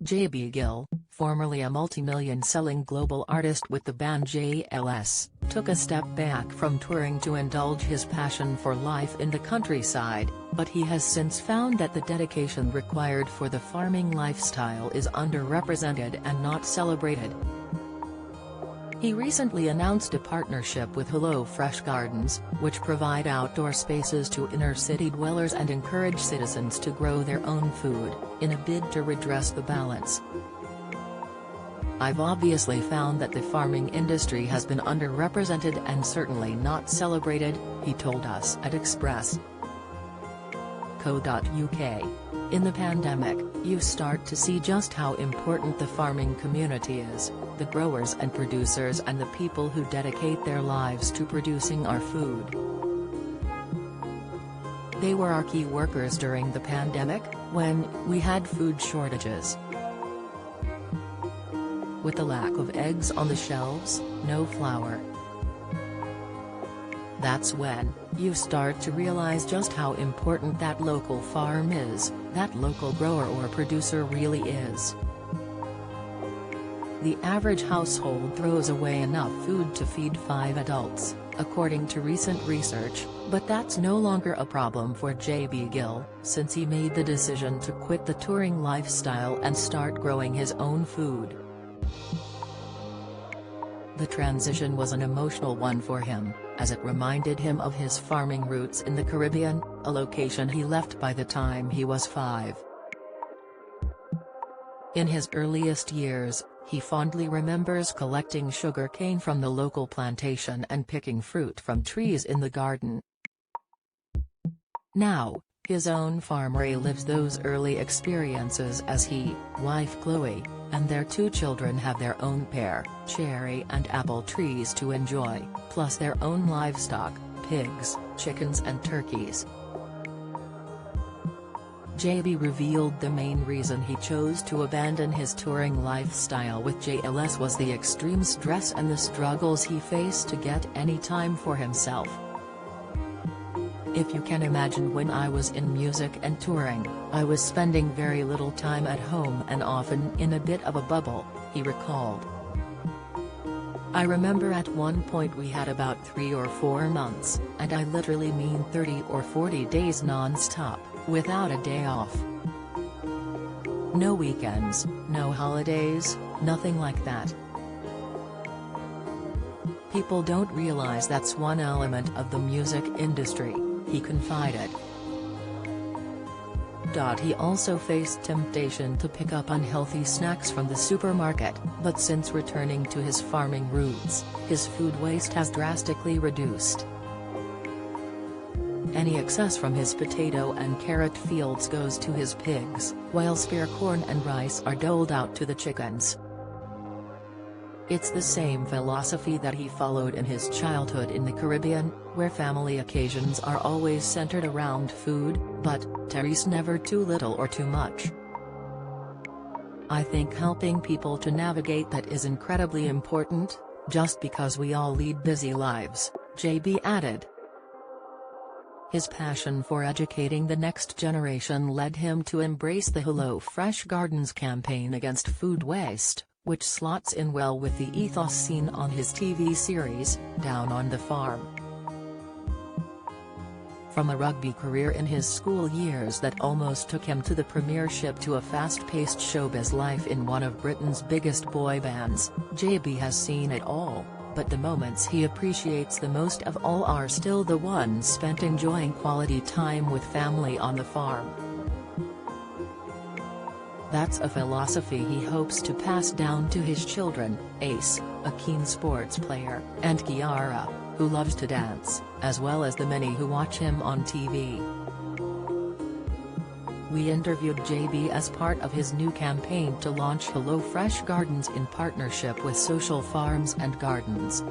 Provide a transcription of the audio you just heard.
JB Gill, formerly a multi-million-selling global artist with the band JLS, took a step back from touring to indulge his passion for life in the countryside, but he has since found that the dedication required for the farming lifestyle is underrepresented and not celebrated. He recently announced a partnership with Hello Fresh Gardens, which provide outdoor spaces to inner-city dwellers and encourage citizens to grow their own food, in a bid to redress the balance. "I've obviously found that the farming industry has been underrepresented and certainly not celebrated," he told us at Express.co.uk. "In the pandemic, you start to see just how important the farming community is, the growers and producers and the people who dedicate their lives to producing our food. They were our key workers during the pandemic, when we had food shortages. With the lack of eggs on the shelves, no flour. That's when you start to realize just how important that local farm is, that local grower or producer really is. The average household throws away enough food to feed 5 adults, according to recent research, but that's no longer a problem for JB Gill, since he made the decision to quit the touring lifestyle and start growing his own food. The transition was an emotional one for him, as it reminded him of his farming roots in the Caribbean, a location he left by the time he was 5. In his earliest years, he fondly remembers collecting sugar cane from the local plantation and picking fruit from trees in the garden. Now, his own farm relives those early experiences as he, wife Chloe, and their 2 children have their own pear, cherry and apple trees to enjoy, plus their own livestock, pigs, chickens and turkeys. JB revealed the main reason he chose to abandon his touring lifestyle with JLS was the extreme stress and the struggles he faced to get any time for himself. "If you can imagine, when I was in music and touring, I was spending very little time at home and often in a bit of a bubble," he recalled. "I remember at one point we had about 3 or 4 months, and I literally mean 30 or 40 days non-stop, without a day off. No weekends, no holidays, nothing like that. People don't realize that's one element of the music industry," he confided. He also faced temptation to pick up unhealthy snacks from the supermarket, but since returning to his farming roots, his food waste has drastically reduced. Any excess from his potato and carrot fields goes to his pigs, while spare corn and rice are doled out to the chickens. It's the same philosophy that he followed in his childhood in the Caribbean, where family occasions are always centered around food, but there's never too little or too much. "I think helping people to navigate that is incredibly important, just because we all lead busy lives," JB added. His passion for educating the next generation led him to embrace the Hello Fresh Gardens campaign against food waste, which slots in well with the ethos seen on his TV series, Down on the Farm. From a rugby career in his school years that almost took him to the premiership to a fast-paced showbiz life in one of Britain's biggest boy bands, JB has seen it all, but the moments he appreciates the most of all are still the ones spent enjoying quality time with family on the farm. That's a philosophy he hopes to pass down to his children, Ace, a keen sports player, and Kiara, who loves to dance, as well as the many who watch him on TV. We interviewed JB as part of his new campaign to launch Hello Fresh Gardens in partnership with Social Farms and Gardens.